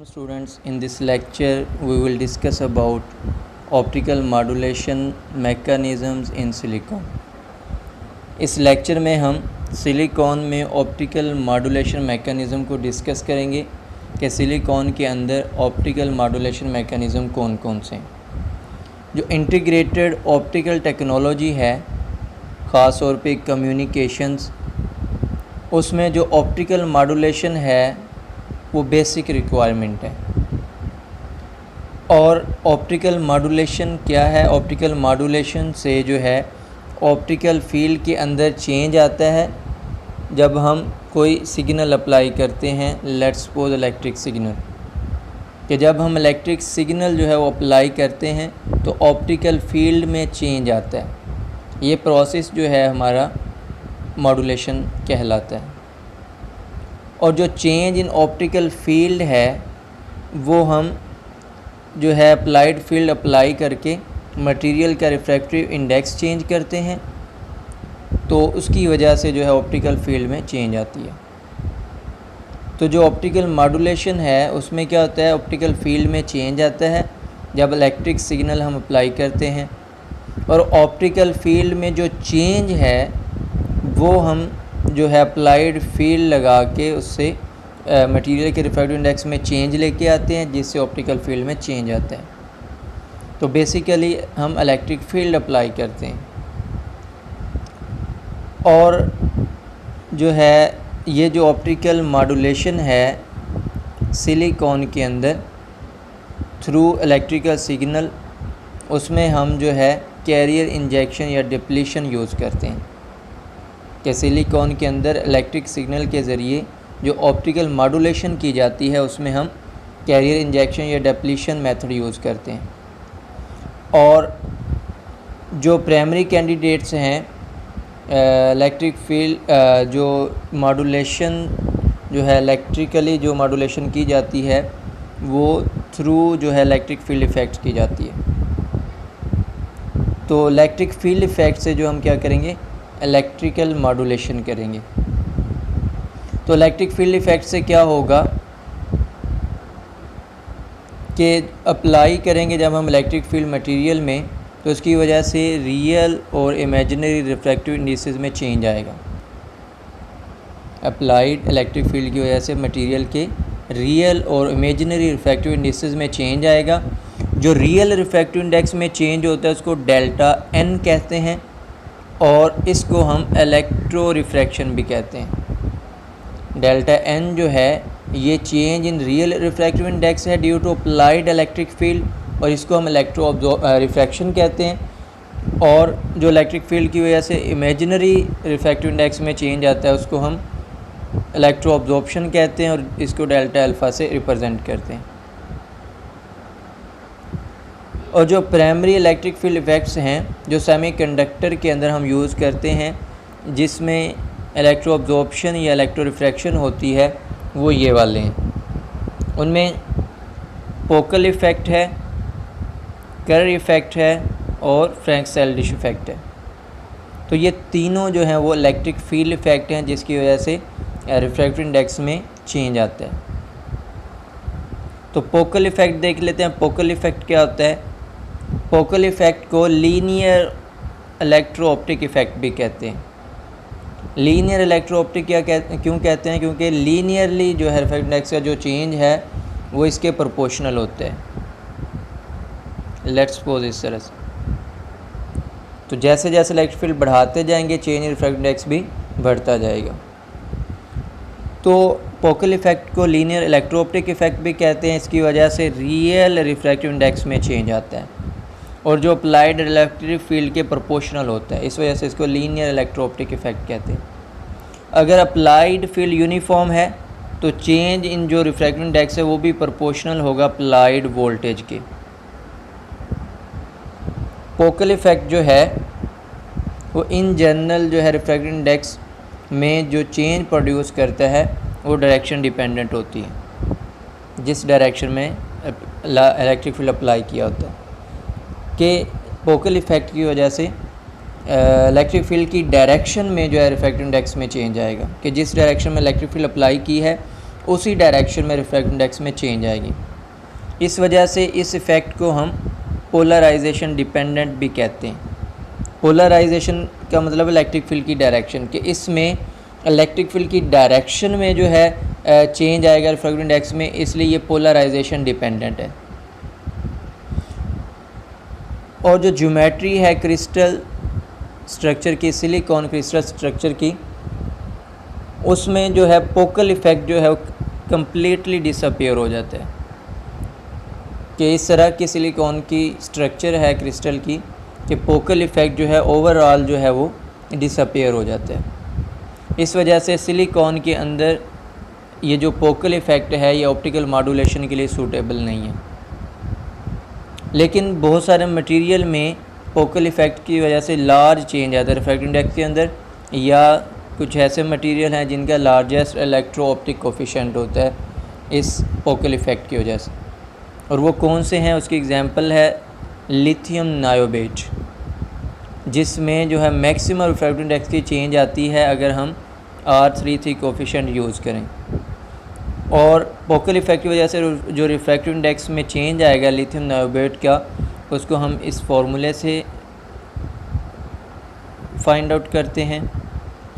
students, in this lecture we will discuss about optical modulation mechanisms in silicon. इस lecture में हम silicon में optical modulation mechanism को discuss करेंगे कि सिलिकॉन के अंदर ऑप्टिकल मॉड्यूलेशन मैकेनिज़्म कौन कौन से हैं। जो इंटीग्रेटेड ऑप्टिकल टेक्नोलॉजी है, ख़ास तौर पे कम्युनिकेशंस, उसमें जो ऑप्टिकल मॉड्यूलेशन है वो बेसिक रिक्वायरमेंट है। और ऑप्टिकल मॉड्यूलेशन क्या है? ऑप्टिकल मॉड्यूलेशन से जो है ऑप्टिकल फील्ड के अंदर चेंज आता है जब हम कोई सिग्नल अप्लाई करते हैं। लेट्स सपोज इलेक्ट्रिक सिग्नल, कि जब हम इलेक्ट्रिक सिग्नल जो है वो अप्लाई करते हैं तो ऑप्टिकल फील्ड में चेंज आता है। ये प्रोसेस जो है हमारा मॉड्यूलेशन कहलाता है। और जो चेंज इन ऑप्टिकल फील्ड है वो हम जो है अप्लाइड फील्ड अप्लाई करके मटेरियल का रिफ्रैक्टिव इंडेक्स चेंज करते हैं, तो उसकी वजह से जो है ऑप्टिकल फील्ड में चेंज आती है। तो जो ऑप्टिकल मॉड्यूलेशन है उसमें क्या होता है, ऑप्टिकल फील्ड में चेंज आता है जब इलेक्ट्रिक सिग्नल हम अप्लाई करते हैं। और ऑप्टिकल फील्ड में जो चेंज है वो हम जो है अप्लाइड फील्ड लगा के उससे मटेरियल के रिफ्रैक्टिव इंडेक्स में चेंज लेके आते हैं, जिससे ऑप्टिकल फील्ड में चेंज आता है। तो बेसिकली हम इलेक्ट्रिक फील्ड अप्लाई करते हैं। और जो है ये जो ऑप्टिकल मॉड्यूलेशन है सिलिकॉन के अंदर थ्रू इलेक्ट्रिकल सिग्नल, उसमें हम जो है कैरियर इंजेक्शन या डिप्लीशन यूज़ करते हैं। कि सिलिकॉन के अंदर इलेक्ट्रिक सिग्नल के ज़रिए जो ऑप्टिकल मॉड्यूलेशन की जाती है उसमें हम कैरियर इंजेक्शन या डिप्लीशन मेथड यूज़ करते हैं। और जो प्राइमरी कैंडिडेट्स हैं इलेक्ट्रिक फील्ड जो मॉड्यूलेशन जो है इलेक्ट्रिकली जो मॉड्यूलेशन की जाती है वो थ्रू जो है इलेक्ट्रिक फील्ड इफ़ेक्ट की जाती है। तो इलेक्ट्रिक फील्ड इफ़ेक्ट से जो हम क्या करेंगे, इलेक्ट्रिकल मॉड्यूलेशन करेंगे। तो इलेक्ट्रिक फील्ड इफ़ेक्ट से क्या होगा कि अप्लाई करेंगे जब हम इलेक्ट्रिक फील्ड मटेरियल में, तो उसकी वजह से रियल और इमेजिनरी रिफ्रैक्टिव इंडिसेस में चेंज आएगा। अप्लाइड इलेक्ट्रिक फील्ड की वजह से मटेरियल के रियल और इमेजिनरी रिफ्रैक्टिव इंडिसेस में चेंज आएगा। जो रियल रिफ्रैक्टिव इंडेक्स में चेंज होता है उसको डेल्टा एन कहते हैं, और इसको हम इलेक्ट्रो रिफ्रैक्शन भी कहते हैं। डेल्टा एन जो है ये change in real refractive index है due to applied electric field, और इसको हम इलेक्ट्रो रिफ्रैक्शन कहते हैं। और जो इलेक्ट्रिक फील्ड की वजह से इमेजिनरी रिफ्रैक्टिव इंडेक्स में चेंज आता है उसको हम इलेक्ट्रो अब्जॉर्प्शन कहते हैं, और इसको डेल्टा अल्फ़ा से रिप्रेजेंट करते हैं। और जो प्राइमरी इलेक्ट्रिक फील्ड इफ़ेक्ट्स हैं जो सेमीकंडक्टर के अंदर हम यूज़ करते हैं जिसमें इलेक्ट्रो अब्जॉर्प्शन या इलेक्ट्रो रिफ्रैक्शन होती है, वो ये वाले हैं। उनमें पोकल इफ़ेक्ट है, करर इफ़ेक्ट है और फ्रैंक सेल्डिश इफ़ेक्ट है। तो ये तीनों जो हैं वो इलेक्ट्रिक फील्ड इफ़ेक्ट हैं जिसकी वजह से रिफ्रैक्टिव इंडेक्स में चेंज आता है। तो पोकल इफ़ेक्ट देख लेते हैं। पोकल इफ़ेक्ट क्या होता है? पोकल इफ़ेक्ट को लीनियर इलेक्ट्रो ऑप्टिक इफ़ेक्ट भी कहते हैं। लीनियर इलेक्ट्रो ऑप्टिक क्यों कहते हैं? क्योंकि लीनियरली जो है रिफ्रैक्टिव इंडेक्स का जो चेंज है वो इसके प्रोपोर्शनल होता है। लेट्स सपोज इस तरह से, तो जैसे जैसे इलेक्ट्रिक फील्ड बढ़ाते जाएंगे चेंज इन रिफ्रैक्टिव इंडेक्स भी बढ़ता जाएगा। तो पोकल इफ़ेक्ट को लीनियर इलेक्ट्रो ऑप्टिक इफ़ेक्ट भी कहते हैं। इसकी वजह से रियल रिफ्रैक्टिव इंडेक्स में चेंज आता है और जो अप्लाइड इलेक्ट्रिक फील्ड के प्रोपोर्शनल होता है, इस वजह से इसको लीनियर इलेक्ट्रो ऑप्टिक इफ़ेक्ट कहते हैं। अगर अप्लाइड फील्ड यूनिफॉर्म है तो चेंज इन जो रिफ्रैक्टिव इंडेक्स है वो भी प्रोपोर्शनल होगा अप्लाइड वोल्टेज के। पोकल इफ़ेक्ट जो है वो इन जनरल जो है रिफ्रैक्टिव इंडेक्स में जो चेंज प्रोड्यूस करता है वो डायरेक्शन डिपेंडेंट होती है, जिस डायरेक्शन में इलेक्ट्रिक फील्ड अप्लाई किया होता है। कि पोकल इफ़ेक्ट की वजह से इलेक्ट्रिक फील्ड की डायरेक्शन में जो है रिफ्रैक्टिव इंडेक्स में चेंज आएगा, कि जिस डायरेक्शन में इलेक्ट्रिक फील्ड अप्लाई की है उसी डायरेक्शन में रिफ्रैक्टिव इंडेक्स में चेंज आएगी। इस वजह से इस इफ़ेक्ट को हम पोलराइजेशन डिपेंडेंट भी कहते हैं। पोलराइजेशन का मतलब इलेक्ट्रिक फील्ड की डायरेक्शन, कि इसमें इलेक्ट्रिक फील्ड की डायरेक्शन में जो है चेंज आएगा रिफ्रैक्टिव इंडेक्स में, इसलिए ये पोलराइजेशन डिपेंडेंट है। और जो ज्योमेट्री है क्रिस्टल स्ट्रक्चर की, सिलिकॉन क्रिस्टल स्ट्रक्चर की, उसमें जो है फोकल इफ़ेक्ट जो है वो कम्प्लीटली डिसअपीयर हो जाता है। कि इस तरह की सिलिकॉन की स्ट्रक्चर है क्रिस्टल की कि फोकल इफ़ेक्ट जो है ओवरऑल जो है वो डिसअपीयर हो जाता है। इस वजह से सिलिकॉन के अंदर ये जो फोकल इफ़ेक्ट है ये ऑप्टिकल मॉड्यूलेशन के लिए सूटेबल नहीं है। लेकिन बहुत सारे मटेरियल में फोकल इफ़ेक्ट की वजह से लार्ज चेंज आता है रिफ्रैक्टिव इंडेक्स के अंदर, या कुछ ऐसे मटेरियल हैं जिनका लार्जेस्ट इलेक्ट्रो ऑप्टिक कोफिशिएंट होता है इस फोकल इफ़ेक्ट की वजह से। और वो कौन से हैं, उसकी एग्जांपल है लिथियम नायोबेट, जिसमें जो है मैक्सिमम रिफ्रैक्टिव इंडेक्स की चेंज आती है अगर हम R33 कोफिशिएंट यूज़ करें। और फोकल इफ़ेक्ट की वजह से जो रिफ्रैक्टिव इंडेक्स में चेंज आएगा लिथियम नायोबेट का, उसको हम इस फॉर्मूले से फाइंड आउट करते हैं,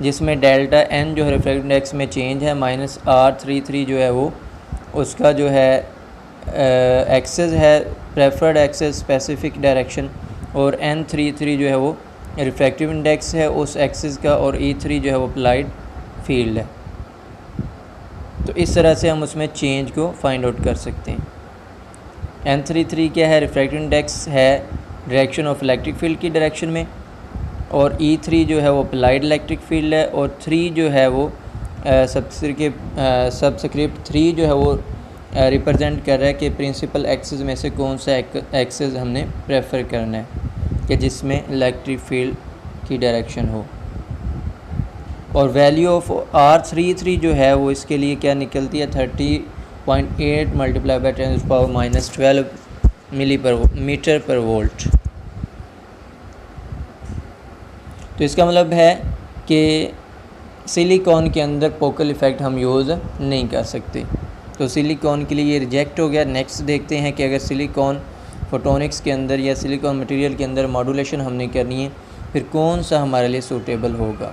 जिसमें डेल्टा n जो है रिफ्रैक्टिव इंडेक्स में चेंज है माइनस R33 जो है वो उसका जो है एक्सेस है प्रेफर्ड एक्सेस स्पेसिफिक डायरेक्शन, और N33 जो है वो रिफ्रैक्टिव इंडेक्स है उस एक्सेस का, और E3 जो है वो अप्लाइड फील्ड है। तो इस तरह से हम उसमें चेंज को फाइंड आउट कर सकते हैं। N33 क्या है, रिफ्रैक्टिव इंडेक्स है डायरेक्शन ऑफ इलेक्ट्रिक फील्ड की डायरेक्शन में, और E3 जो है वो अप्लाइड इलेक्ट्रिक फील्ड है, और 3 जो है वो सबस्क्रिप्ट 3 जो है वो रिप्रेजेंट कर रहा है कि प्रिंसिपल एक्सिस में से कौन सा एक्सिस हमने प्रेफर करना है कि जिसमें इलेक्ट्रिक फील्ड की डायरेक्शन हो। और वैल्यू ऑफ R33 जो है वो इसके लिए क्या निकलती है, 30.8 मल्टीप्लाई बाई 10⁻⁻12 मीटर पर वोल्ट। तो इसका मतलब है कि सिलिकॉन के अंदर फोकल इफ़ेक्ट हम यूज़ नहीं कर सकते, तो सिलिकॉन के लिए ये रिजेक्ट हो गया। नेक्स्ट देखते हैं कि अगर सिलिकॉन फोटोनिक्स के अंदर या सिलिकॉन मटेरियल के अंदर मॉड्यूलेशन हमने करनी है, फिर कौन सा हमारे लिए सूटेबल होगा।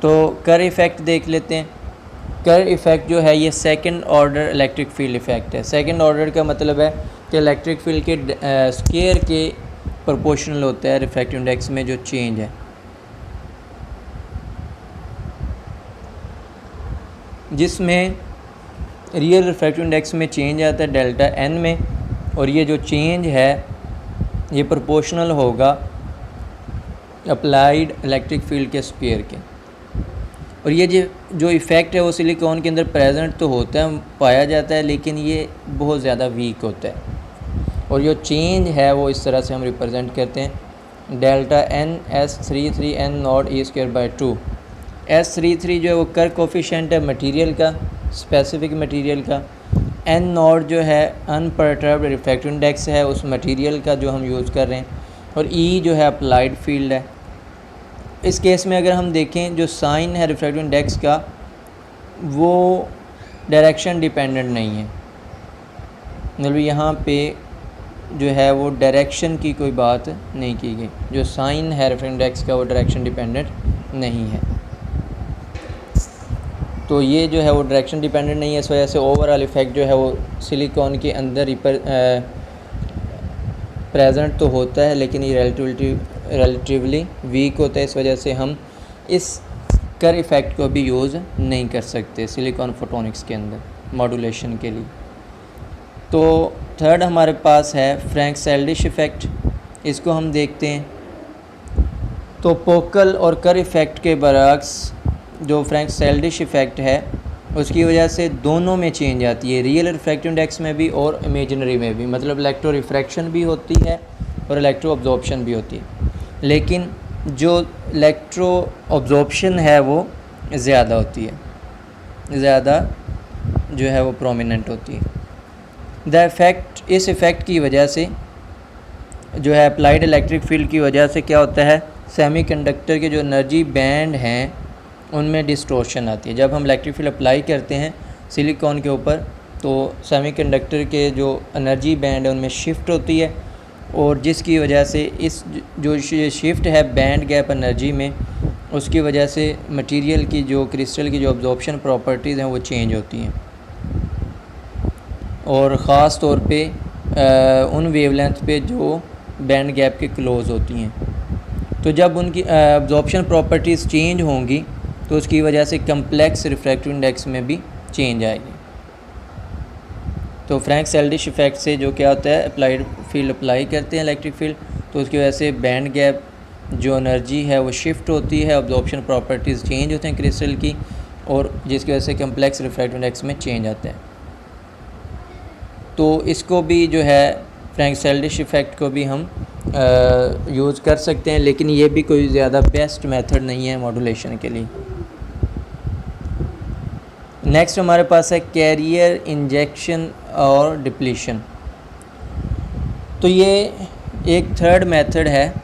तो कर इफ़ेक्ट देख लेते हैं। कर इफ़ेक्ट जो है ये second order electric field effect है। सेकंड ऑर्डर का मतलब है कि इलेक्ट्रिक फील्ड के स्केयर के प्रोपोर्शनल होता है रिफ्रैक्टिव इंडेक्स में जो चेंज है, जिसमें रियल रिफ्रैक्टिव इंडेक्स में चेंज आता है डेल्टा n में, और ये जो चेंज है ये प्रोपोर्शनल होगा अप्लाइड इलेक्ट्रिक फील्ड के स्क्वायर के। और ये जो इफ़ेक्ट है वो सिलिकॉन के अंदर प्रेजेंट तो होता है, पाया जाता है, लेकिन ये बहुत ज़्यादा वीक होता है। और जो चेंज है वो इस तरह से हम रिप्रेजेंट करते हैं, delta n S33 n not E²/2। S33 जो है वो कर कोफिशिएंट है मटेरियल का, स्पेसिफिक मटेरियल का। n नॉट जो है अनपर्टर्ब्ड रिफ्रैक्टिव इंडेक्स है उस मटेरियल का जो हम यूज़ कर रहे हैं, और E जो है अप्लाइड फील्ड है। इस केस में अगर हम देखें जो साइन है रिफ्रैक्टिव इंडेक्स का वो डायरेक्शन डिपेंडेंट नहीं है, मतलब यहाँ पे जो है वो डायरेक्शन की कोई बात नहीं की गई। जो साइन है रिफ्रैक्टिव इंडेक्स का वो डायरेक्शन डिपेंडेंट नहीं है, तो ये जो है वो डायरेक्शन डिपेंडेंट नहीं है। इस वजह से ओवरऑल इफ़ेक्ट जो है वो सिलिकॉन के अंदर प्रेजेंट तो होता है, लेकिन ये रिलेटिवली वीक होता है। इस वजह से हम इस कर इफ़ेक्ट को भी यूज़ नहीं कर सकते सिलिकॉन फोटोनिक्स के अंदर मॉड्यूलेशन के लिए। तो थर्ड हमारे पास है फ्रैंक सेल्डिश इफ़ेक्ट, इसको हम देखते हैं। तो फोकल और कर इफ़ेक्ट के बरअक्स जो फ्रैंक सेल्डिश इफ़ेक्ट है उसकी वजह से दोनों में चेंज आती है, रियल रिफ्रैक्टिव इंडेक्स में भी और इमेजिनरी में भी, मतलब इलेक्ट्रो रिफ्रैक्शन भी होती है और इलेक्ट्रो अब्जॉर्प्शन भी होती है। लेकिन जो इलेक्ट्रो अब्जॉर्प्शन है वो ज़्यादा होती है, ज़्यादा जो है वो प्रोमिनेंट होती है। इस इफ़ेक्ट की वजह से जो है अप्लाइड इलेक्ट्रिक फील्ड की वजह से क्या होता है, सेमीकंडक्टर के जो एनर्जी बैंड हैं उनमें डिस्टॉर्शन आती है। जब हम इलेक्ट्रिक फील्ड अप्लाई करते हैं सिलिकॉन के ऊपर तो सेमीकंडक्टर के जो एनर्जी बैंड है उनमें शिफ्ट होती है, और जिसकी वजह से इस जो शिफ्ट है बैंड गैप एनर्जी में, उसकी वजह से मटेरियल की जो क्रिस्टल की जो अब्जॉर्प्शन प्रॉपर्टीज़ हैं वो चेंज होती हैं, और ख़ास तौर पे उन वेवलेंथ पे जो बैंड गैप के क्लोज़ होती हैं। तो जब उनकी अब्जॉर्प्शन प्रॉपर्टीज़ चेंज होंगी तो उसकी वजह से कम्प्लेक्स रिफ्रैक्टिव इंडेक्स में भी चेंज आएगी। तो फ्रैंक सेल्डिश इफ़ेक्ट से जो क्या होता है, अप्लाइड फील्ड अप्लाई करते हैं इलेक्ट्रिक फील्ड, तो उसकी वजह से बैंड गैप जो एनर्जी है वो शिफ्ट होती है, अब्जॉर्प्शन प्रॉपर्टीज़ चेंज होते हैं क्रिस्टल की, और जिसकी वजह से कम्प्लेक्स रिफ्रैक्टिव इंडेक्स में चेंज आता है। तो इसको भी जो है फ्रैंक सेल्डिश इफ़ेक्ट को भी हम यूज़ कर सकते हैं, लेकिन ये भी कोई ज़्यादा बेस्ट मेथड नहीं है मॉड्यूलेशन के लिए। नेक्स्ट हमारे पास है कैरियर इंजेक्शन और डिप्लीशन। तो ये एक थर्ड मेथड है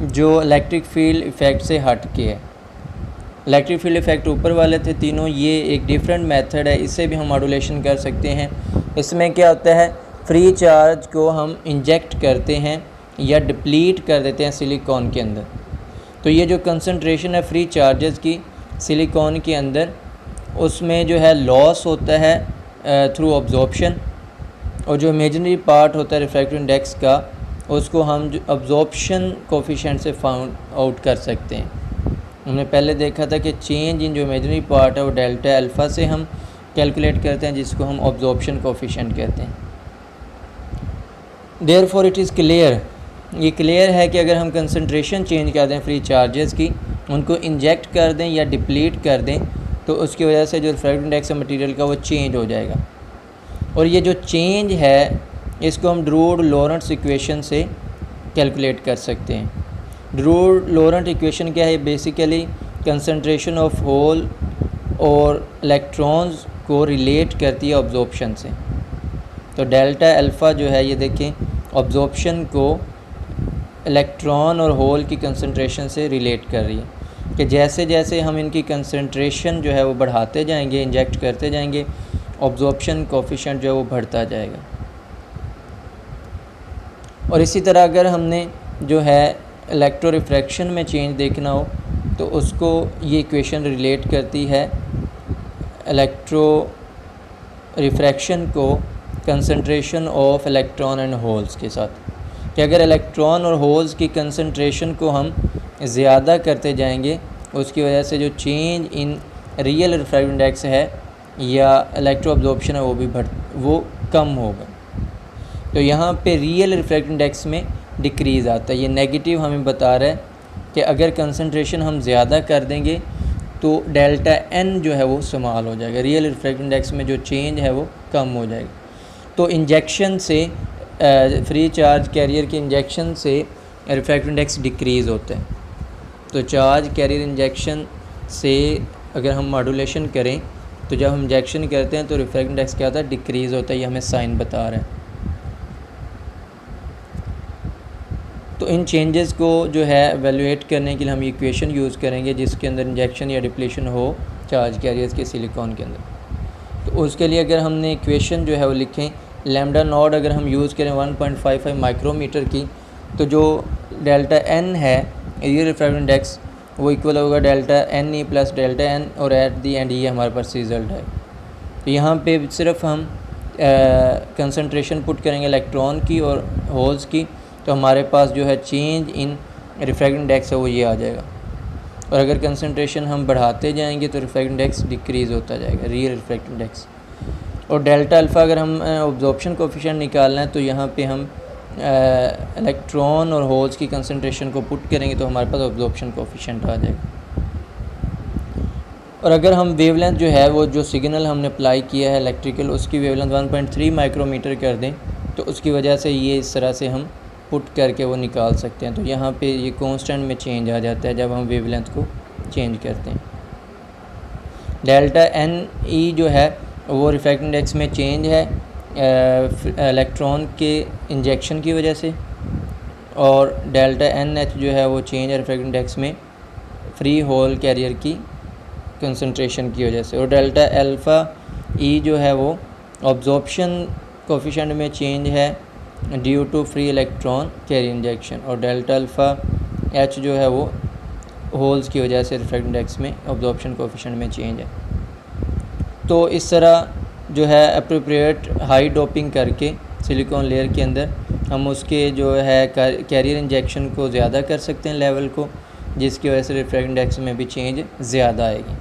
जो इलेक्ट्रिक फील्ड इफ़ेक्ट से हट के है। इलेक्ट्रिक फील्ड इफ़ेक्ट ऊपर वाले थे तीनों, ये एक डिफरेंट मेथड है, इससे भी हम मॉड्यूलेशन कर सकते हैं। इसमें क्या होता है, फ्री चार्ज को हम इंजेक्ट करते हैं या डिप्लीट कर देते हैं सिलिकॉन के अंदर। तो ये जो कंसंट्रेशन है फ्री चार्जेस की सिलिकॉन के अंदर, उसमें जो है लॉस होता है थ्रू अब्जॉर्प्शन, और जो इमेजिनरी पार्ट होता है रिफ्रैक्टिव इंडेक्स का, उसको हम जो अब्जॉर्प्शन कोफिशिएंट से फाउंड आउट कर सकते हैं। हमने पहले देखा था कि चेंज इन जो इमेजिनरी पार्ट है वो डेल्टा अल्फ़ा से हम कैलकुलेट करते हैं, जिसको हम अब्जॉर्प्शन कोफिशिएंट कहते हैं। देयरफॉर इट इज़ क्लियर, ये क्लियर है कि अगर हम कंसंट्रेशन चेंज कर दें फ्री चार्जेस की, उनको इंजेक्ट कर दें या डिप्लीट कर दें, तो उसकी वजह से जो रिफ्रैक्टिव इंडेक्स है मटेरियल का वो चेंज हो जाएगा। और ये जो चेंज है इसको हम ड्रूड लॉरेंट्ज़ इक्वेशन से कैलकुलेट कर सकते हैं। ड्रूड लॉरेंट्ज़ इक्वेशन क्या है, बेसिकली कंसंट्रेशन ऑफ होल और इलेक्ट्रॉन्स को रिलेट करती है अब्जॉर्प्शन से। तो डेल्टा अल्फ़ा जो है ये देखें अब्जॉर्प्शन को इलेक्ट्रॉन और होल की कंसंट्रेशन से रिलेट कर रही है, कि जैसे जैसे हम इनकी कंसंट्रेशन जो है वो बढ़ाते जाएंगे, इंजेक्ट करते जाएंगे, अब्जॉर्प्शन कोफिशिएंट जो है वो बढ़ता जाएगा। और इसी तरह अगर हमने जो है इलेक्ट्रो रिफ्रैक्शन में चेंज देखना हो तो उसको ये इक्वेशन रिलेट करती है इलेक्ट्रो रिफ्रैक्शन को concentration of electron and holes के साथ, कि अगर इलेक्ट्रॉन और होल्स की कंसंट्रेशन को हम ज़्यादा करते जाएंगे, उसकी वजह से जो change in real refractive index है या इलेक्ट्रो अब्जॉर्प्शन है वो कम होगा। तो यहाँ पे रियल रिफ्रैक्टिव इंडेक्स में डिक्रीज़ आता है। ये नेगेटिव हमें बता रहा है कि अगर कंसंट्रेशन हम ज़्यादा कर देंगे तो डेल्टा एन जो है वो इस्तेमाल हो जाएगा, रियल रिफ्रैक्टिव इंडेक्स में जो चेंज है वो कम हो जाएगा। तो इंजेक्शन से फ्री चार्ज कैरियर के इंजेक्शन से रिफ्रैक्टिव इंडेक्स डिक्रीज़ होता है। तो चार्ज कैरियर इंजेक्शन से अगर हम मॉड्यूलेशन करें तो जब हम इंजेक्शन करते हैं तो रिफ्रैक्टिव इंडेक्स क्या होता है, डिक्रीज़ होता है। ये हमें साइन बता रहा है। तो इन चेंजेस को जो है एवेलुएट करने के लिए हम इक्वेशन यूज़ करेंगे जिसके अंदर इंजेक्शन या डिप्लीशन हो चार्ज कैरियर्स के सिलिकॉन के अंदर। तो उसके लिए अगर हमने इक्वेशन जो है वो लिखें, लैम्डा नॉट अगर हम यूज़ करें 1.55 माइक्रोमीटर की, तो जो डेल्टा एन है रियल रिफ्रैक्टिव इंडेक्स वो इक्वल होगा delta N E plus delta N, और एट दी एंड ये हमारे पास रिज़ल्ट है। तो यहाँ पे सिर्फ हम कंसंट्रेशन पुट करेंगे इलेक्ट्रॉन की और होल्स की, तो हमारे पास जो है चेंज इन रिफ्रैक्टिव इंडेक्स है वो ये आ जाएगा। और अगर कंसंट्रेशन हम बढ़ाते जाएंगे तो रिफ्रैक्टिव इंडेक्स डिक्रीज़ होता जाएगा, रियल रिफ्रैक्टिव इंडेक्स। और डेल्टा अल्फ़ा अगर हम अब्जॉर्प्शन कोफिशिएंट निकालना है तो यहाँ पे हम इलेक्ट्रॉन और होल्स की कंसंट्रेशन को पुट करेंगे तो हमारे पास अब्जॉर्प्शन कोफिशिएंट आ जाएगा। और अगर हम वेवलेंथ जो है वो जो सिग्नल हमने अप्लाई किया है इलेक्ट्रिकल, उसकी वेवलेंथ 1.3 माइक्रोमीटर कर दें तो उसकी वजह से ये इस तरह से हम पुट करके वो निकाल सकते हैं। तो यहाँ पे ये कांस्टेंट में चेंज आ जाता है जब हम वेवलेंथ को चेंज करते हैं। डेल्टा एन ई जो है वो रिफ्रैक्टिव इंडेक्स में चेंज है इलेक्ट्रॉन के इंजेक्शन की वजह से, और डेल्टा एन एच जो है वो चेंज है रिफ्रैक्टिव इंडेक्स में फ्री होल कैरियर की कंसंट्रेशन की वजह से। और डेल्टा अल्फ़ा ई जो है वो ऑब्जॉर्प्शन कोफिशिएंट में चेंज है due to free electron carrier injection. और डेल्टा अल्फ़ा एच जो है वो होल्स की वजह से रिफ्रैक्टिव इंडेक्स में ऑब्जॉर्प्शन कोफिशिएंट में चेंज है। तो इस तरह जो है अप्रोप्रिएट हाई डोपिंग करके सिलिकॉन लेयर के अंदर हम उसके जो है कैरियर इंजेक्शन को ज़्यादा कर सकते हैं लेवल को, जिसकी वजह से रिफ्रैक्टिव इंडेक्स में भी चेंज ज़्यादा आएगी।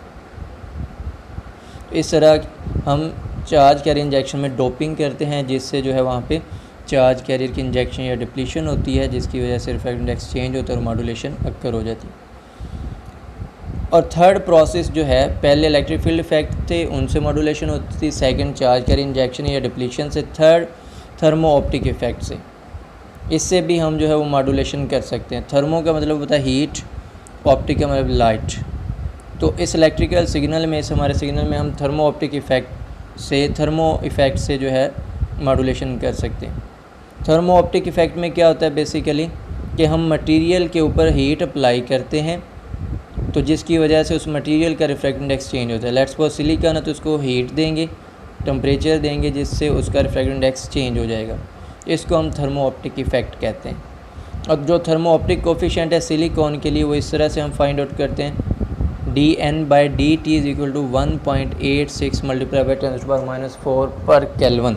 इस तरह हम चार्ज कैरियर इंजेक्शन में डोपिंग करते हैं, जिससे जो है वहाँ पे चार्ज कैरियर की इंजेक्शन या डिप्लीशन होती है, जिसकी वजह से रिफ्रैक्टिव इंडेक्स चेंज होता है और मॉड्यूलेशन अक्कर हो जाती है। और थर्ड प्रोसेस जो है, पहले इलेक्ट्रिक फील्ड इफेक्ट थे उनसे मॉड्यूलेशन होती थी, सेकंड चार्ज कैरियर इंजेक्शन या डिप्लीशन से, थर्ड थर्मो ऑप्टिक इफेक्ट से। इससे भी हम जो है वो मॉड्यूलेशन कर सकते हैं। थर्मो का मतलब होता है हीट, ऑप्टिक का मतलब लाइट। तो इस इलेक्ट्रिकल सिग्नल में, इस हमारे सिग्नल में हम थर्मो ऑप्टिक इफेक्ट से, थर्मो इफेक्ट से जो है मॉड्यूलेशन कर सकते हैं। थर्मो ऑप्टिक इफेक्ट में क्या होता है बेसिकली कि हम मटेरियल के ऊपर हीट अप्लाई करते हैं, तो जिसकी वजह से उस मटेरियल का रिफ्रैक्टिव इंडेक्स चेंज होता है। लेट्स सपोज सिलिकॉन है तो उसको हीट देंगे, टेम्परेचर देंगे, जिससे उसका रिफ्रैक्टिव इंडेक्स चेंज हो जाएगा। इसको हम थर्मो ऑप्टिक इफेक्ट कहते हैं। अब जो थर्मो ऑप्टिक कोफिशिएंट है सिलिकॉन के लिए, वो इस तरह से हम फाइंड आउट करते हैं, dN/dt is equal to 1.86 multiply by 10⁻⁴ पर केल्विन।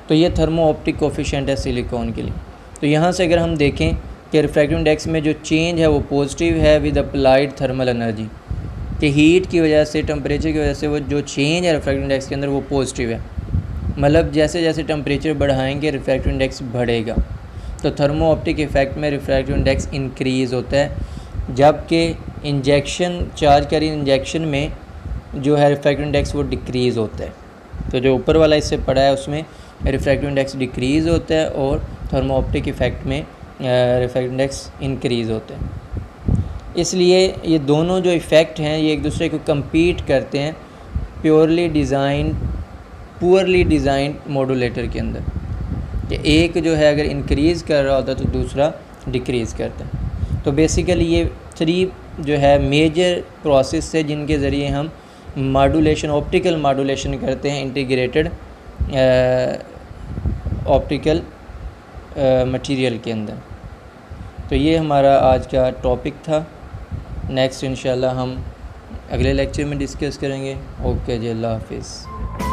तो ये थर्मो ऑप्टिक कोफिशिएंट है सिलिकॉन के लिए। तो यहाँ से अगर हम देखें कि रिफ्रैक्टिव इंडेक्स में जो चेंज है वो पॉजिटिव है विद अप्लाइड थर्मल एनर्जी, कि हीट की वजह से, टेम्परेचर की वजह से वो जो चेंज है रिफ्रैक्टिव इंडेक्स के अंदर वो पॉजिटिव है। मतलब जैसे जैसे टेम्परेचर बढ़ाएंगे रिफ्रैक्टिव इंडेक्स बढ़ेगा। तो थर्मो ऑप्टिक इफेक्ट में रिफ्रैक्टिव इंडेक्स इंक्रीज़ होता है, जबकि इंजेक्शन, चार्ज कैरियर इंजेक्शन में जो है रिफ्रैक्टिव इंडेक्स वो डिक्रीज़ होता है। तो जो ऊपर वाला इससे पड़ा है उसमें रिफ्रैक्टिव इंडेक्स डिक्रीज़ होता है और थर्मो ऑप्टिक इफेक्ट में रिफ्रैक्टिव इंडेक्स इंक्रीज़ होता है। इसलिए ये दोनों जो इफ़ेक्ट हैं ये एक दूसरे को compete करते हैं पुअरली डिज़ाइंड मॉड्यूलेटर के अंदर, कि एक जो है अगर इंक्रीज़ कर रहा होता है तो दूसरा डिक्रीज़ करता है। तो बेसिकली ये 3 जो है मेजर प्रोसेस है जिनके ज़रिए हम मॉड्यूलेशन, ऑप्टिकल मॉड्यूलेशन करते हैं इंटीग्रेटेड ऑप्टिकल मटेरियल के अंदर। तो ये हमारा आज का टॉपिक था। नेक्स्ट इंशाल्लाह हम अगले लेक्चर में डिस्कस करेंगे। ओके जी, अल्लाह हाफिज़।